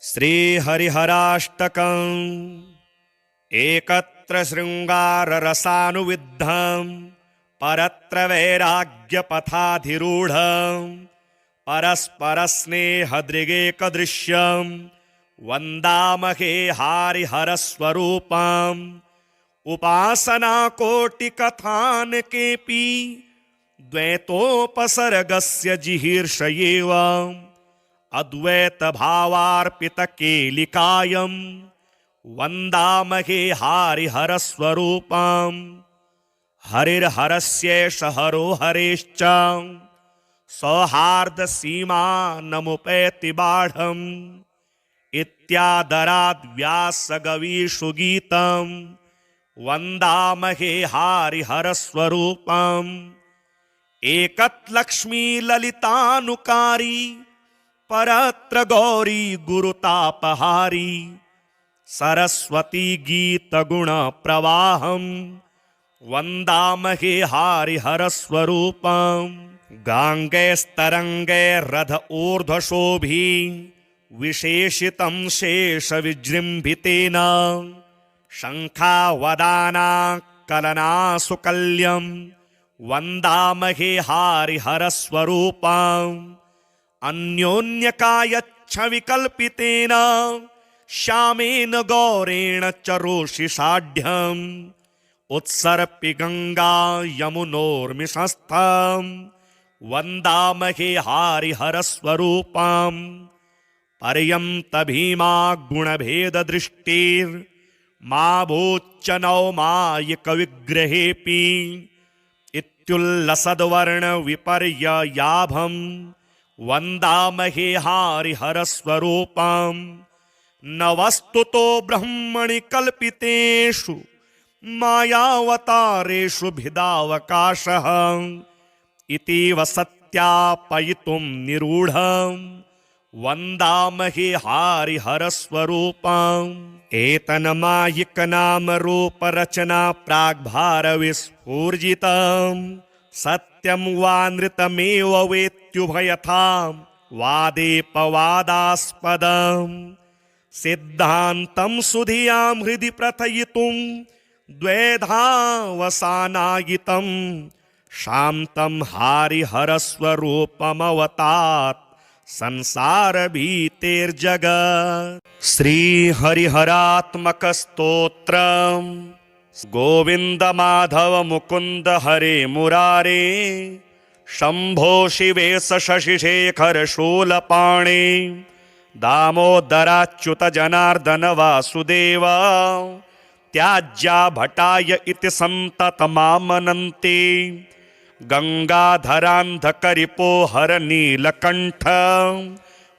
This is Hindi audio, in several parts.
श्रीहरिहराष्टकम् एकत्र शृङ्गाररसानुविद्धम् परत्र वैराग्यपथाधिरूढम् परस्परस्नेहदृगेकदृश्यम् वन्दामहे हरिहरस्वरूपम् उपासनाकोटिकथानकेऽपि द्वैतोपसर्गस्य जिहीर्षयेव अद्वैतभावार्पितकेलिकायं वन्दामहे हरिहरस्वरूपम् हरिर्हरस्येष हरो हरेश्च सौहार्दसीमा नमुपैति बाढम् इत्यादराद्व्यासगवीषु गीतम् वन्दामहे हरिहरस्वरूपम् एकत्लक्ष्मीललितानुकारी परत्र गौरी गुरुतापहारी सरस्वती गीतगुणप्रवाहम् वन्दामहे हरिहरस्वरूपम् गाङ्गैस्तरङ्गैर्रथ ऊर्ध्वशोभी विशेषितं शेषविजृम्भितेन शङ्खावदानाकलनासुकल्यम् वन्दामहे हरिहरस्वरूपम् अन्योन्यकायच्छविकल्पितेन श्यामेन गौरेण च रोषिषाढ्यम् उत्सर्पि गङ्गा यमुनोर्मिषस्थम् वन्दामहे हरिहरस्वरूपम् पर्यन्त भीमा गुणभेददृष्टिर्मा भूच्च नौमायिकविग्रहेऽपि इत्युल्लसद्वर्णविपर्ययाभम् वन्दामहे हरिहरस्वरूपम् न वस्तुतो ब्रह्मणि कल्पितेषु मायावतारेषु भिदावकाशः इतीव सत्यापयितुं निरूढम् वन्दामहे हरिहरस्वरूपम् एतन्मायिकनामरूपरचना प्राग्भारविस्फूर्जितम् सत्यं वा नृतमेव वेत्युभयथां वादेपवादास्पदम् सिद्धान्तं सुधियां हृदि प्रथयितुं द्वैधावसानायितं शान्तं हरिहरस्वरूपमवतात् संसारभीतेर्जगत् श्रीहरिहरात्मकस्तोत्रम् गोविन्द माधव मुकुन्द हरे मुरारे शम्भो शिवेश शशिशेखर शूलपाणे दामोदराच्युत जनार्दन वासुदेव त्याज्या भटाय इति सन्ततमामनन्ति गंगाधरान्धकरिपो हर नीलकण्ठ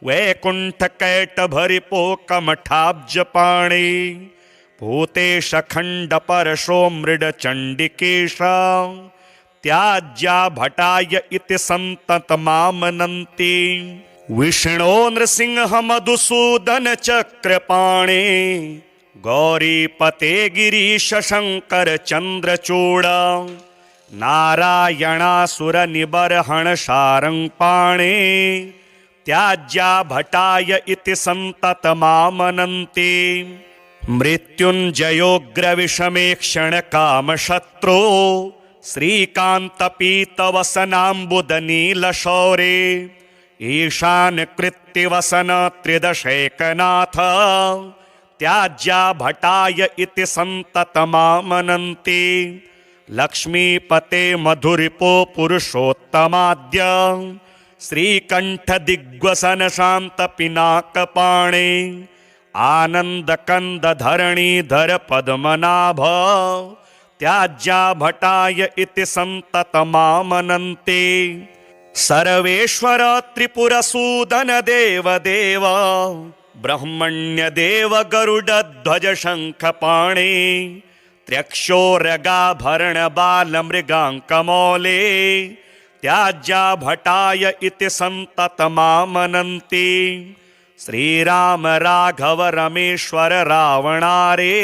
वैकुण्ठकैटभरिपो कमठाब्जपाणे भूतेश खण्ड परशो मृड चण्डिकेश त्याज्या भटाय इति सन्ततमामनन्ति विष्णो नृसिंह मधुसूदन चक्रपाणे गौरीपते गिरीश शङ्कर चन्द्रचूड नारायणासुर निबर्हण शारङ्गपाणे त्याज्या भटाय इति सन्ततमामनन्ति मृत्युञ्जयोग्रविषमेक्षण कामशत्रो श्रीकान्तपीतवसनाम्बुदनीलशौरे ईशानकृत्तिवसन त्रिदशैकनाथ त्याज्या भटाय इति सन्ततमामनन्ति लक्ष्मीपते मधुरिपो पुरुषोत्तमाद्य श्रीकण्ठदिग्वसन शान्तपिनाकपाणे आनन्दकन्दधरणीधर पद्मनाभ त्याज्या भटाय इति सन्ततमामनन्ति सर्वेश्वर त्रिपुरसूदन देवदेव ब्रह्मण्यदेव गरुडध्वज शङ्खपाणे त्र्यक्षोरगाभरण बालमृगाङ्कमौले त्याज्या भटाय इति सन्ततमामनन्ति श्रीराम राघव रमेश्वर रावणारे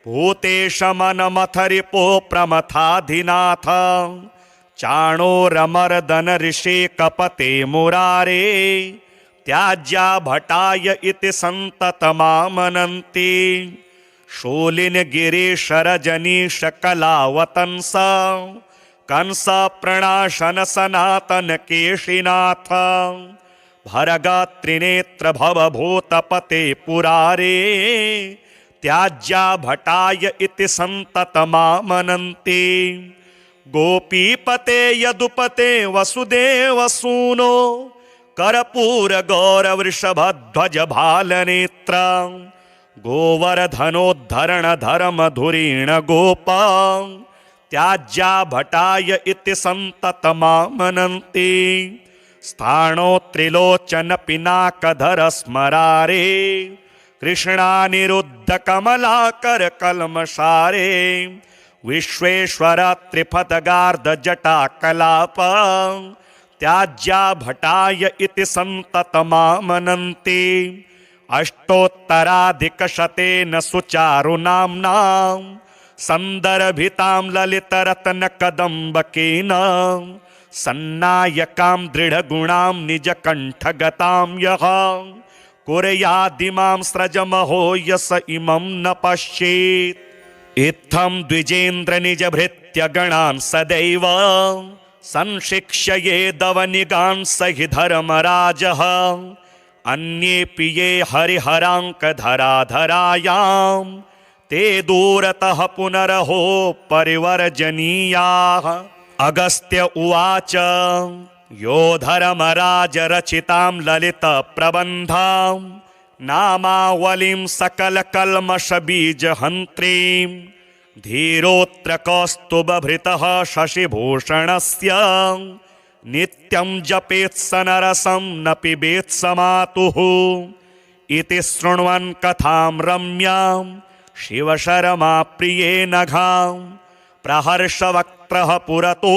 भूतेश मनमथरिपो प्रमथाधिनाथ चाणोरमर्दन ऋषि कपते मुरारे त्याज्या भटाय इति सन्ततमामनन्ति शूलिनगिरीशरजनीश कलावतंस कंस प्रणाशन सनातन केशिनाथ भरग त्रिनेत्र भवभूतपते पुरारे त्याज्या भटाय इति सन्ततमामनन्ति गोपीपते यदुपते वसुदेवसूनो कर्पूर गौरवृषभध्वज भालनेत्र गोवर्धनोद्धरण धर्म धुरीण गोप त्याज्या भटाय इति सन्ततमामनन्ति स्थाणो त्रिलोचन पिनाकधर स्मरारे कृष्णानिरुद्ध कमलाकर कल्मषारे विश्वेश्वर त्रिपदगार्ध जटा कलाप त्याज्या भटाय इति सन्ततमामनन्ति अष्टोत्तराधिकशतेन सुचारुनाम्ना सन्दर्भितां ललितरत्नकदम्बकेन सन्नायकां दृढगुणां निजकण्ठगतां यः कुर्यादिमां सृजमहो यस इमं न पश्येत् इत्थं द्विजेन्द्र निजभृत्यगणान् सदैव संशिक्षयेदवनिगान् स हि धर्मराजः अन्येऽपि ये हरिहराङ्कधराधरायां ते दूरतः पुनरहो परिवर्जनीयाः अगस्त्य उवाच यो धर्मराजरचितां ललितप्रबन्धां नामावलिं सकलकल्मषबीजहन्त्रीं धीरोऽत्र कौस्तुभभृतः शशिभूषणस्य नित्यं जपेत्स नरसं न पिबेत्स मातुः इति शृण्वन् कथां रम्यां शिवशर्मा प्रिये नघां प्रहर्षवक्त्रः पुरतो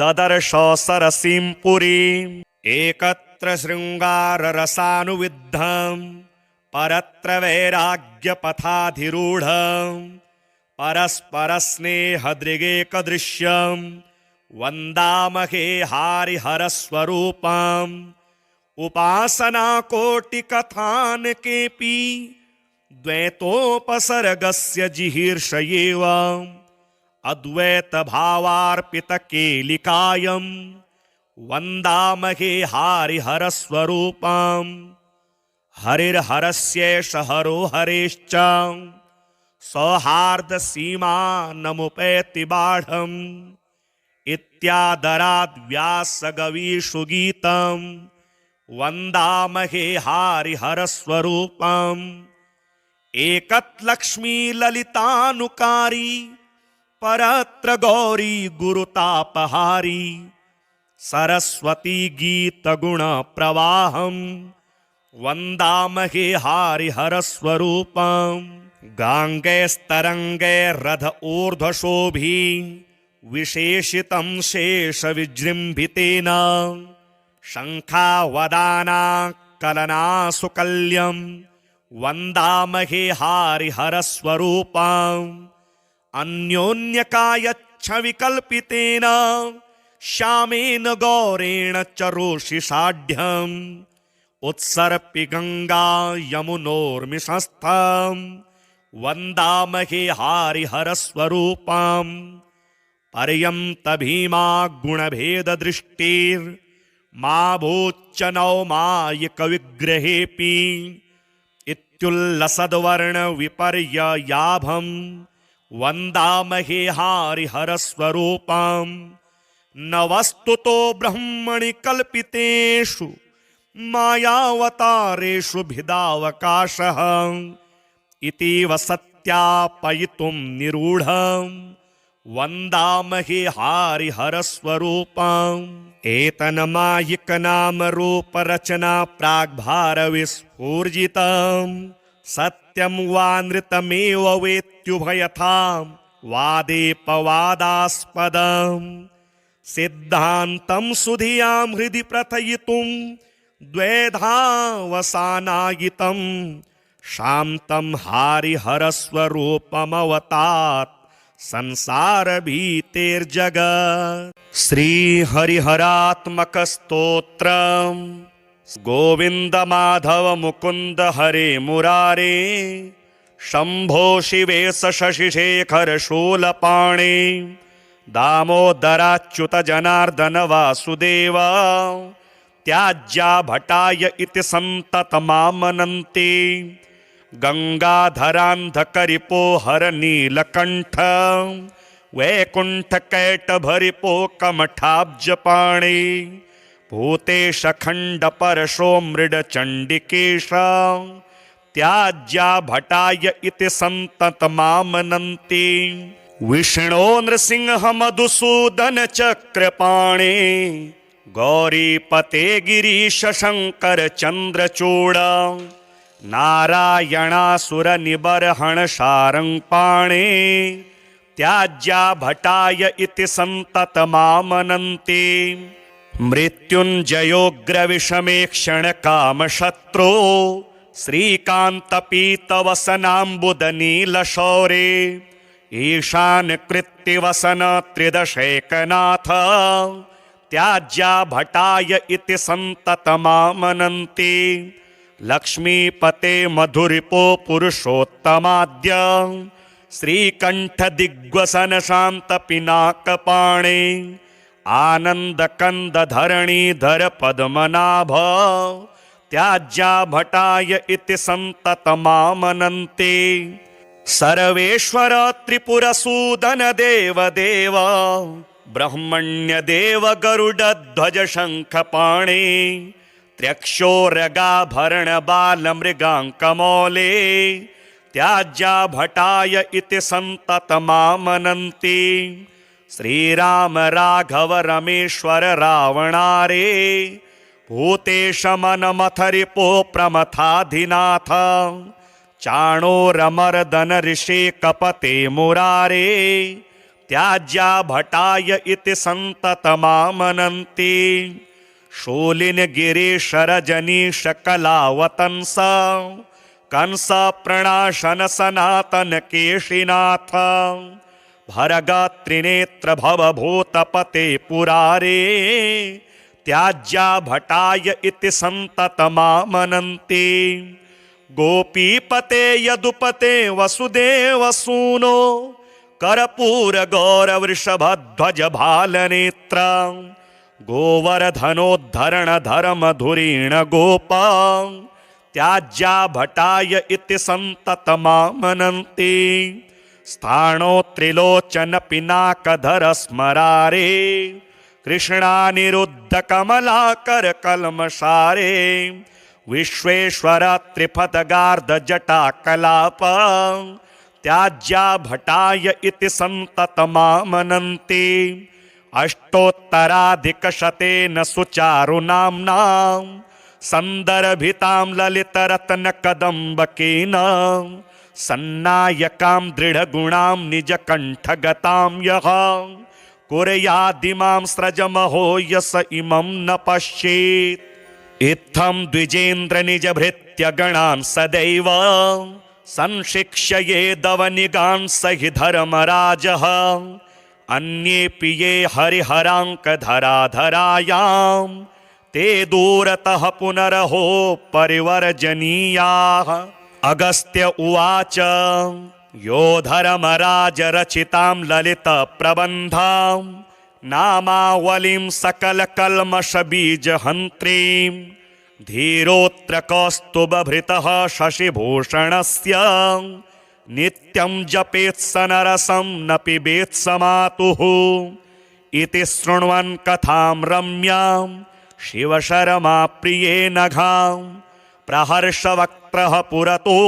ददर्श सरसीं पुरीम् एकत्र शृङ्गाररसानुविद्धं परत्र वैराग्यपथाधिरूढं परस्परस्नेहदृगेकदृश्यं वन्दामहे हारिहरस्वरूपम् उपासनाकोटिकथानकेऽपि द्वैतोपसर्गस्य जिहीर्षयेव अद्वैतभावार्पितकेलिकायं वन्दामहे हारिहरस्वरूपम् हरिर्हरस्येष हरो हरेश्च सौहार्दसीमा नमुपैति बाढम् इत्यादराद् व्यासगवीषु गीतम् वन्दामहे हारिहरस्वरूपम् एकत् लक्ष्मी ललितानुकारी परत्र गौरी गुरुतापहारी सरस्वती गीतगुण प्रवाहम् वन्दामहे हारिहरस्वरूपम् गाङ्गैस्तरङ्गैर्रथ ऊर्ध्वशोभी विशेषितं शेषविजृम्भितेन शङ्खावदाना कलनासुकल्यं वन्दामहे हारिहरस्वरूपम् अन्योन्यकायच्छविकल्पितेन श्यामेन गौरेण च रोषिषाढ्यम् उत्सर्पि गङ्गा यमुनोर्मिषस्थम् वन्दामहे हारिहरस्वरूपम् पर्यन्त भीमा गुणभेददृष्टिर्मा भूच्च नौमायिकविग्रहेऽपि इत्युल्लसद्वर्णविपर्ययाभम् वन्दामहे हारिहरस्वरूपम् न वस्तुतो ब्रह्मणि कल्पितेषु मायावतारेषु भिदावकाशः इतीव सत्यापयितुं निरूढम् वन्दामहे हारिहरस्वरूपम् एतन्मायिकनामरूपरचना प्राग्भारविस्फूर्जितम् सत्यं वा नृतमेव वेत्युभयथां वादेपवादास्पदम् सिद्धान्तं सुधियां हृदि प्रथयितुं द्वैधावसानायितं शान्तं हारिहरस्वरूपमवतात् संसारभीतेर्जगत् श्रीहरिहरात्मकस्तोत्रम् गोविंद माधव मुकुंद हरे मुरारे, शंभो शिवेश शशिशेखर शूलपाणे, दामोदराच्युत जनार्दन वासुदेव, त्याज्या भटाय इति संततमामनन्ति, गंगाधरान्धकरिपो हर नीलकंठ, वैकुंठकैटभरिपो कमठाब्जपाणि, भूतेश खंड परशो मृड चंडिकेश, त्याज्या भटाय इति संततमामनन्ति, विष्णो नृसिंह मधुसूदन चक्रपाणे, गौरीपते गिरीश शंकर चंद्रचूड़, नारायणासुर निबर्हण शारंगपाणे, त्याज्या भटाय इति संततमामनन्ति, मृत्युंजयोग्र विषमेक्षण कामशत्रो, श्रीकांत पीतवसनाम्बुद नीलशौरे, ईशान कृत्तिवसन त्रिदशैकनाथ, त्याज्या भटाय इति संततमामनन्ति, लक्ष्मीपते मधुरिपो पुरुषोत्तमाद्य, श्रीकंठ दिग्वसन शांत पिनाकपाणे, आनंद कंद धरणीधर पद्मनाभ, त्याज्या भटाय इति संततमामनन्ति, सर्वेश्वर त्रिपुरसूदन देव देव, ब्रह्मण्य देव गरुड ध्वज शंखपाणे, त्र्यक्षोरगाभरण बाल मृगांकमौले, त्याज्या भटाय इति संततमामनन्ति, श्रीराम राघव रमेश्वर रावणारे, भूतेश मनमथरिपो प्रमथाधिनाथ, चाणोरमर्दन ऋषि कपते मुरारे, त्याज्या भटाय इति संततमामनन्ति, शूलिन गिरीश रजनीश कलावतंस, कंस प्रणाशन सनातन केशिनाथ, भरग त्रिनेत्र भवभूतपते पुरारे, त्याज्या भटाय इति संततमामनन्ति, गोपीपते यदुपते वसुदेव सूनो, कर्पूर गौर वृषभध्वज भालनेत्र, गोवर्धनोद्धरण धर्म धुरीण गोपा, त्याज्या भटाय इति संततमामनन्ति, स्थाणो त्रिलोचन पिनाकधर स्मरारे, कृष्णानिरुद्ध कमलाकर कल्मषारे, विश्वेश्वर त्रिपदगार्ध जटा कलाप, त्याज्या भटाय इति संततमामनन्ति, अष्टोत्तराधिकशतेन सुचारुनाम्ना, सन्दर्भितां ललितरत्नकदम्बकेन, सन्नायकां दृढगुणां निजकण्ठगतां यः, कुर्यादिमां स्रजमहो यस इमं न पश्येत्, इत्थं द्विजेन्द्र निजभृत्यगणान् सदैव, संशिक्षयेदवनिगान् स हि धर्मराजः, अन्येऽपि ये हरिहराङ्कधराधरायां, ते दूरतः पुनरहो परिवर्जनीयाः। अगस्त्य उवाच यो धर्मराज रचितां ललित प्रबन्धां, नामावलिं सकल कल्मष बीज हन्त्रीं, धीरोत्र कौस्तुभभृतः शशिभूषणस्य, नित्यं जपेत् स नरसं न पिबेत् स मातुः, इति शृण्वन् कथां रम्यां शिवशर्मा प्रिये नघां, प्रहर्षवक्त्रः पुरतो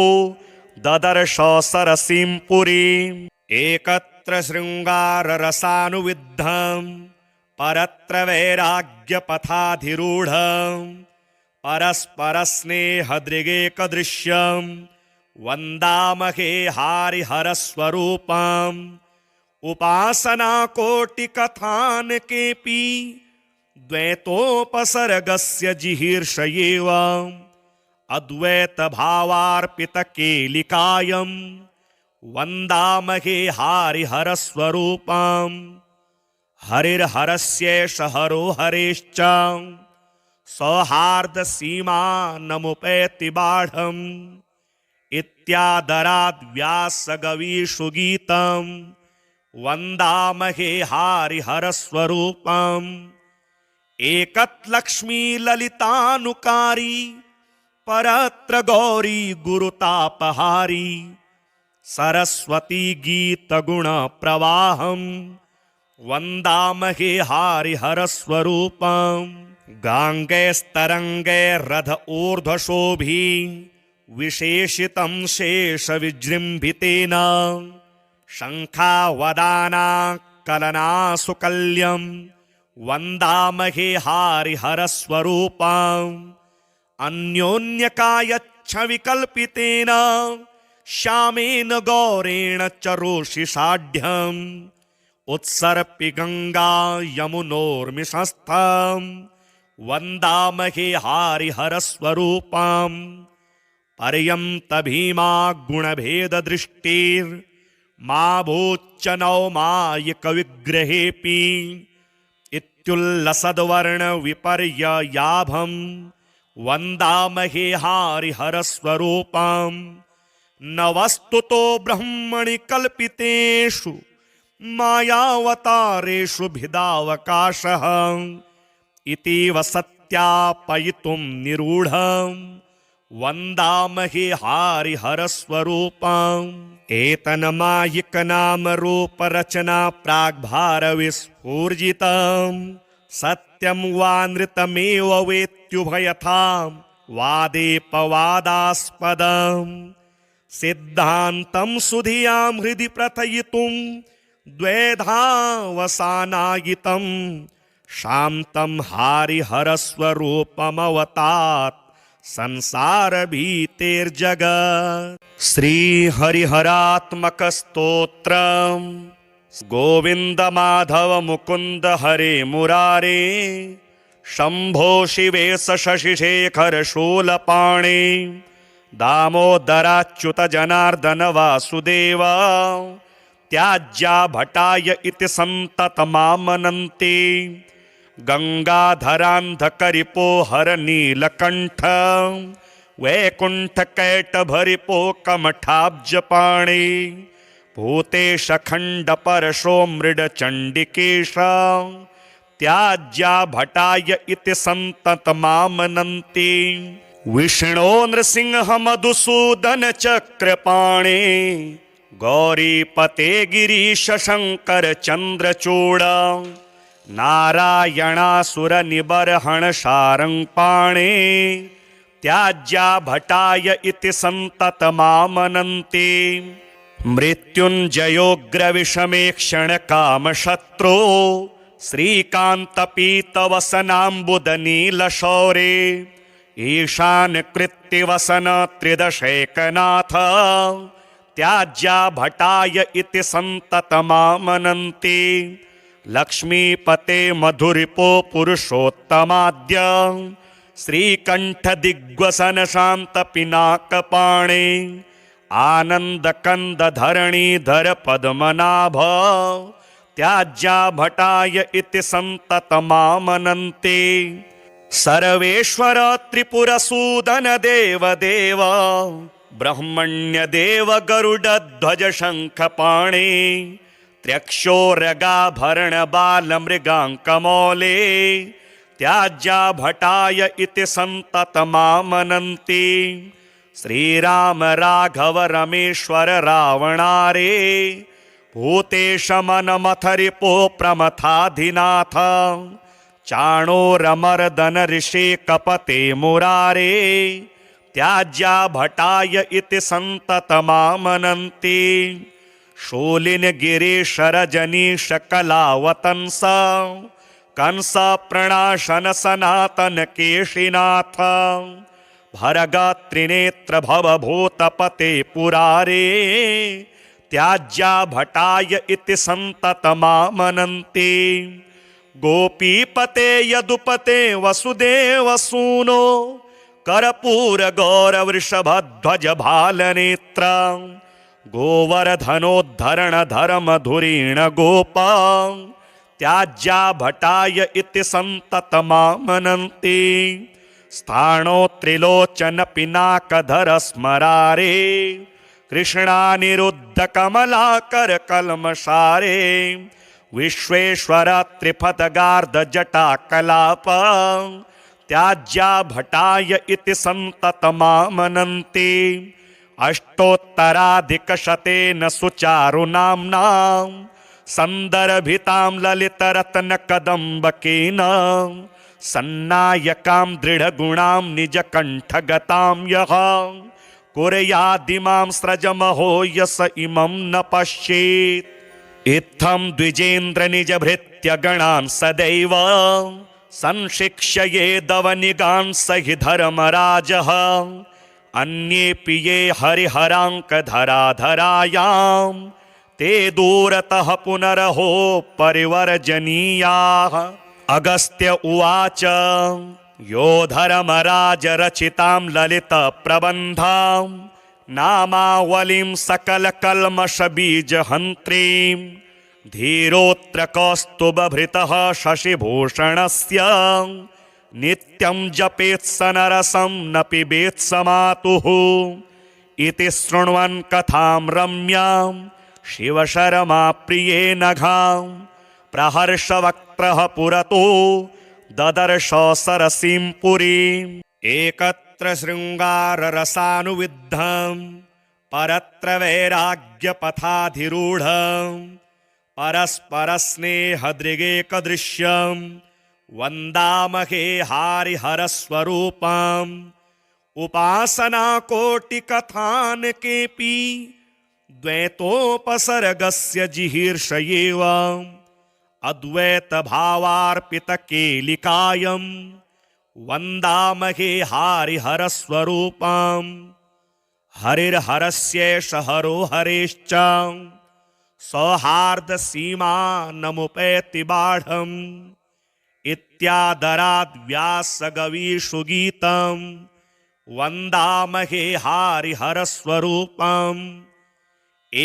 ददर्श सरसीं पुरीम्, एकत्र शृङ्गाररसानुविद्धं, परत्र वैराग्यपथाधिरूढं, परस्परस्नेहदृगेकदृश्यं, वन्दामहे हरिहरस्वरूपम्, उपासनाकोटिकथानकेऽपि द्वैतोपसर्गस्य जिहीर्षयेव, अद्वैतभावार्पितकेलिकायं, वन्दामहे हरिहरस्वरूपम्, हरिर्हरस्येष हरो हरेश्च, सौहार्द सीमा नमुपैति बाढ़म् इत्यादराद् व्यास गवीषु गीतम् वन्दामहे हरिहरस्वरूपम् एकत् लक्ष्मी ललितानुकारी परत्र गौरी गुरुतापहारी सरस्वती गीत गुण प्रवाहम् वन्दामहे हरिहरस्वरूपम् गाङ्गैस्तरङ्गैर्रथ ऊर्ध्वशोभी विशेषितं शेष विजृम्भितेन शङ्खावदाना कलनासुकल्यं वन्दामहे हरिहरस्वरूपम् अन्योन्यकायच्छविकल्पितेन श्यामेन गौरेण च रोषिषाढ्यम् उत्सर्पि गङ्गा यमुनोर्मिषस्थम् वन्दामहे हरिहरस्वरूपम् पर्यन्त भीमा गुणभेददृष्टिर्मा भूच्च नौमायिकविग्रहेऽपि इत्युल्लसद्वर्णविपर्ययाभम् वन्दामहे हरिहरस्वरूपम् न वस्तुतो ब्रह्मणि कल्पितेषु मायावतारेषु भिदावकाशः इतीव सत्यापयितुं निरूढम् वन्दामहे हरिहरस्वरूपम् एतन्मायिकनामरूपरचना प्राग्भारविस्फूर्जितम् सत्यं वा नृतमेव वेत्युभयथां वादेपवादास्पदम् सिद्धान्तं सुधियां हृदि प्रथयितुं द्वेधावसानायितं शान्तं हरिहरस्वरूपमवतात् संसार भीतेर्जगत्। श्री हरिहरात्मक स्तोत्रम् गोविंद माधव मुकुंद हरे मुरारे शंभो शिवेश शशिशेखर शूलपाणे दामोदराच्युत जनार्दन वासुदेव त्याज्या भटाय इति संततमामनन्ति गंगाधरांधकरिपो हर नीलकंठ वैकुंठ कैटभरिपो कमठाब्जपाणि भूतेश खंड परशो मृड चंडिकेश त्याज्या भटाय इति संततमामनन्ति विष्णो नृसिंह मधुसूदन चक्रपाणे गौरीपते गिरीश शंकर चंद्रचूड़ नारायणासुर निबर्हण शारंगपाणे त्याज्या भटाय इति संततमामनन्ति मृत्युंजयोग्रविषमेक्षण कामशत्रो श्रीकान्तपीतवसनाम्बुदनीलशौरे ईशान कृत्तिवसन त्रिदशैकनाथ त्याज्या भटाय इति संततमामनन्ति लक्ष्मीपते मधुरिपो पुरुषोत्तमाद्य श्रीकंठ दिग्वसन शांत पिनाकपाणे आनंद कंद धरणीधर पद्मनाभ त्याज्या भटाय इति संततमामनन्ति सर्वेश्वर त्रिपुरसूदन देव देव ब्रह्मण्य देव गरुड ध्वज शंखपाणे त्र्यक्षोरगाभरण बाल मृगांकमौले त्याज्या भटाय इति संततमामनन्ति श्रीराम राघव रमेश्वर रावणारे भूतेश मनमथरिपो प्रमथाधिनाथ चाणोरमर्दन ऋषे कपते मुरारे त्याज्या भटाय इति संततमामनन्ति शूलिन गिरीश रजनीश कलावतंस कंस प्रणाशन सनातन केशिनाथ भरगात्रिनेत्र भवभूतपते पुरारे त्याज्या भटाय इति संततमामनन्ति गोपीपते यदुपते वसुदेव सूनो कर्पूर गौरवृषभध्वज भालनेत्र गोवर्धनोद्धरण धर्म धुरीण गोपा त्याज्या भटाय इति सन्ततमामनन्ति स्थाणो त्रिलोचन पिनाकधर स्मरारे कृष्णानिरुद्धकमलाकर कल्मषारे विश्वेश्वर त्रिपदगार्ध जटा कलाप त्याज्या भटाय इति सन्ततमामनन्ति अष्टोत्तराधिकशतेन सुचारुनाम्ना सन्दर्भितां ललितरत्नकदम्बकेन सन्नायकां दृढगुणां निजकण्ठगतां यः कुर्यादिमां सृजमहो यस इमं न पश्येत् इत्थं द्विजेन्द्र निजभृत्यगणान् सदैव संशिक्षयेदवनिगान् स हि धर्मराजः अन्येऽपि ये हरिहराङ्कधराधरायां ते दूरतः पुनरहो परिवर्जनीयाः। अगस्त्य उवाच यो धर्मराजरचितां ललितप्रबन्धां नामावलिं सकलकल्मषबीजहन्त्रीं धीरोऽत्र कौस्तुभभृतः शशिभूषणस्य नित्यं जपेत्स नरसं न पिबेत्स मातुः इति शृण्वन् कथां रम्यां शिवशर्मा प्रिये नघां प्रहर्षवक्त्रः पुरतो ददर्श सरसीं पुरीम् एकत्र शृङ्गाररसानुविद्धं परत्र वैराग्यपथाधिरूढं परस्परस्नेहदृगेकदृश्यं वन्दामहे हरिहरस्वरूपम् उपासनाकोटिकथानकेऽपि द्वैतोपसर्गस्य जिहीर्षयेव अद्वैतभावार्पितकेलिकायं वन्दामहे हरिहरस्वरूपम् हरिर्हरस्येष हरो हरेश्च सौहार्दसीमा नमुपैति बाढम् इत्यादराद् व्यासगवीषु गीतम् वन्दामहे हरिहरस्वरूपम्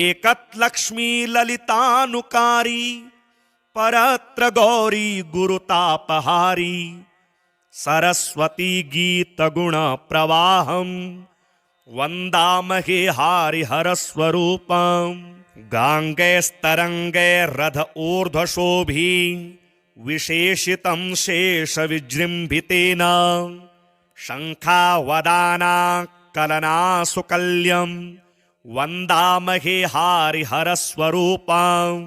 एकत् लक्ष्मी ललितानुकारी परत्र गौरी गुरुतापहारी सरस्वती गीतगुण प्रवाहम् वन्दामहे हरिहरस्वरूपम् गाङ्गैस्तरङ्गैर्रथ ऊर्ध्वशोभी विशेषितं शेषविजृम्भितेन शङ्खावदाना कलनासुकल्यं वन्दामहे हरिहरस्वरूपम्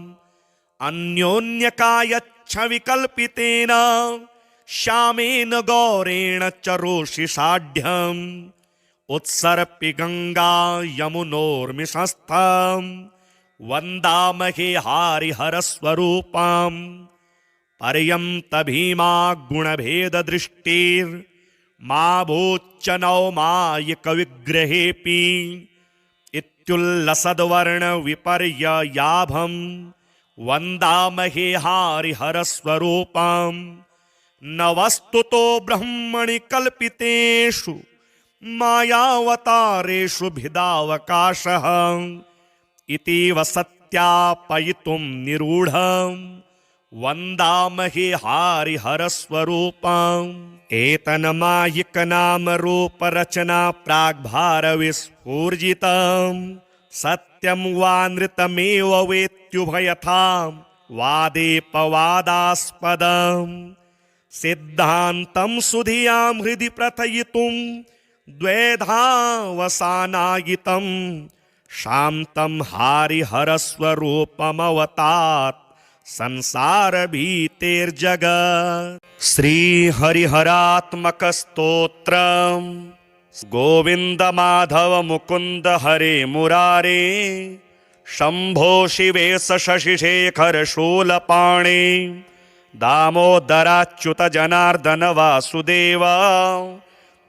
अन्योन्यकायच्छविकल्पितेन श्यामेन गौरेण च रोषिषाढ्यम् उत्सर्पि गङ्गा यमुनोर्मिषस्थम् वन्दामहे हरिहरस्वरूपम् पर्यन्त भीमा गुणभेददृष्टिर्मा भूच्च नौमायिकविग्रहेऽपि इत्युल्लसद्वर्णविपर्ययाभम् वन्दामहे हरिहरस्वरूपम् न वस्तुतो ब्रह्मणि कल्पितेषु मायावतारेषु भिदावकाशः इतीव सत्यापयितुं निरूढम् वन्दामहे हरिहरस्वरूपम् एतन्मायिकनामरूपरचना प्राग्भारविस्फूर्जितम् सत्यं वा नृतमेव वेत्युभयथां वादेपवादास्पदम् सिद्धान्तं सुधियां हृदि प्रथयितुं द्वैधावसानायितं शान्तं हरिहरस्वरूपमवतात् संसारभीतेर्जगत्। श्रीहरिहरात्मकस्तोत्रम् गोविन्द माधव मुकुन्द हरे मुरारे शम्भो शिवेश शशिशेखर शूलपाणे दामोदराच्युत जनार्दन वासुदेव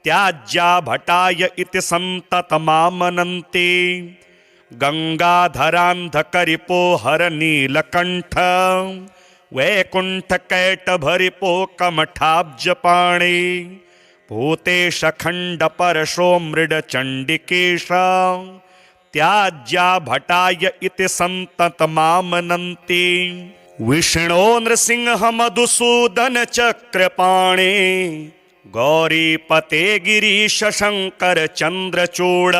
त्याज्या भटाय इति सन्ततमामनन्ति गंगाधरान्धकरिपो हर नीलकण्ठ वैकुण्ठकैटभरिपो कमठाब्जपाणि भूतेश खण्ड परशो मृड चण्डिकेश त्याज्या भटाय इति सन्ततमामनन्ति विष्णो नृसिंह मधुसूदन चक्रपाणे गौरीपते गिरीश शंकर चंद्रचूड़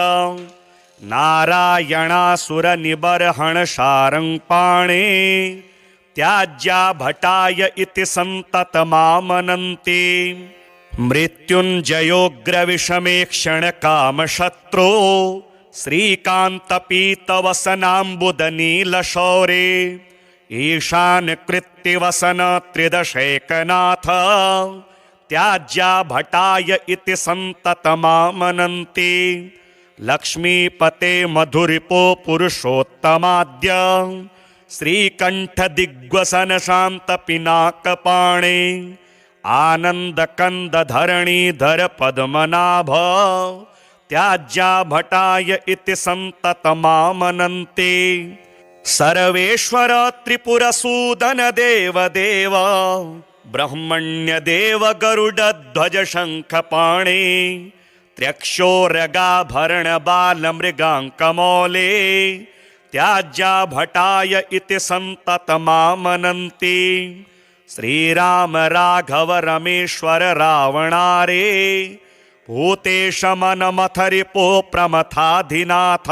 नारायणासुर निबर्हण शारंगपाणे त्याज्या भटाय इति संततमामनन्ति मृत्युंजयोग्रविषमेक्षण कामशत्रो श्रीकान्तपीतवसनाम्बुदनीलशौरे ईशान कृत्तिवसन त्रिदशैकनाथ त्याज्या भटाय इति संततमामनन्ति लक्ष्मीपते मधुरिपो पुरुषोत्तमाद्य श्रीकंठ दिग्वसन शांत पिनाकपाणे आनंद कंद धरणीधर पद्मनाभ त्याज्या भटाय इति संततमामनन्ति सर्वेश्वर त्रिपुरसूदन देव देव ब्रह्मण्य देव गरुडध्वज शंखपाणे त्र्यक्षोरगाभरण बाल मृगांकमौले त्याज्या भटाय इति संततमामनन्ति श्रीराम राघव रमेश्वर रावणारे भूतेश मनमथरिपो प्रमथाधिनाथ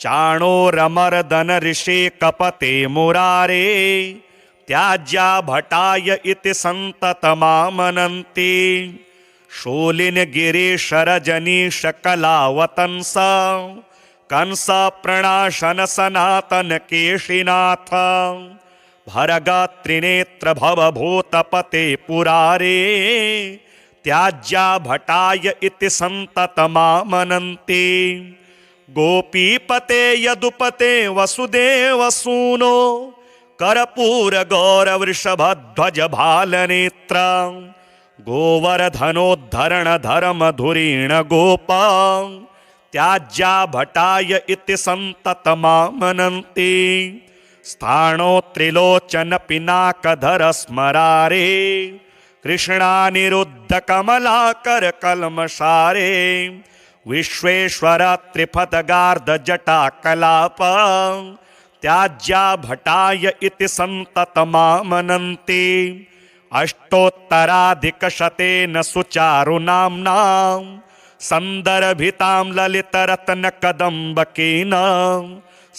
चाणोरमर्दन ऋषि कपते मुरारे त्याज्या भटाय इति संततमामनन्ति शूलिन गिरीश रजनीश कलावतंस कंस प्रणाशन सनातन केशिनाथ भरग त्रिनेत्र भवभूतपते पुरारे त्याज्या भटाय इति संततमामनन्ति गोपीपते यदुपते वसुदेव सूनो कर्पूर गौरवृषभध्वज भालनेत्र गोवर्धनोद्धरण धर्म धुरीण गोपा त्याज्या भटाय इति संततमामनन्ति स्थाणो त्रिलोचन पिनाकधर स्मरारे कृष्णानिरुद्ध कमलाकर कल्मषारे विश्वेश्वर त्रिपदगार्ध जटा कलाप त्याज्या भटाय इति संततमामनन्ति अष्टोत्तराधिकशतेन सुचारुनाम्ना सन्दर्भितां ललितरत्नकदम्बकेन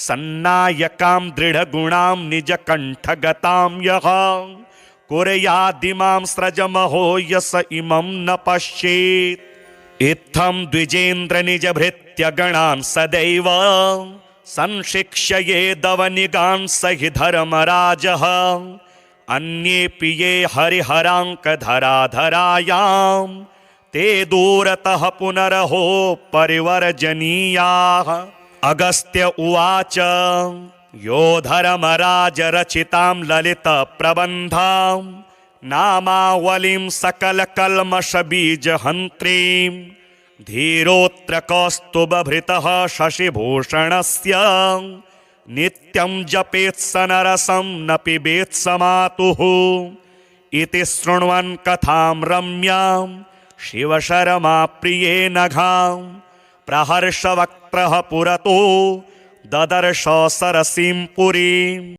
सन्नायकां दृढगुणां निजकण्ठगतां यः कुर्यादिमां स्रजमहो यस इमं न पश्येत् इत्थं द्विजेन्द्र निजभृत्यगणान् सदैव संशिक्षयेदवनिगान् स हि धर्मराजः अन्येऽपि ये हरिहराङ्कधराधरायां ते दूरतः पुनरहो परिवर्जनीयाः। अगस्त्य उवाच यो धर्मराजरचितां ललितप्रबन्धां नामावलिं सकलकल्मषबीजहन्त्रीं धीरोऽत्र कौस्तुभभृतः शशिभूषणस्य नित्यं जपेत्स नरसं न पिबेत्स मातुः इति शृण्वन् कथां रम्यां शिवशर्मा प्रिये नघां प्रहर्षवक्त्रः पुरतो ददर्श सरसीं पुरीम्।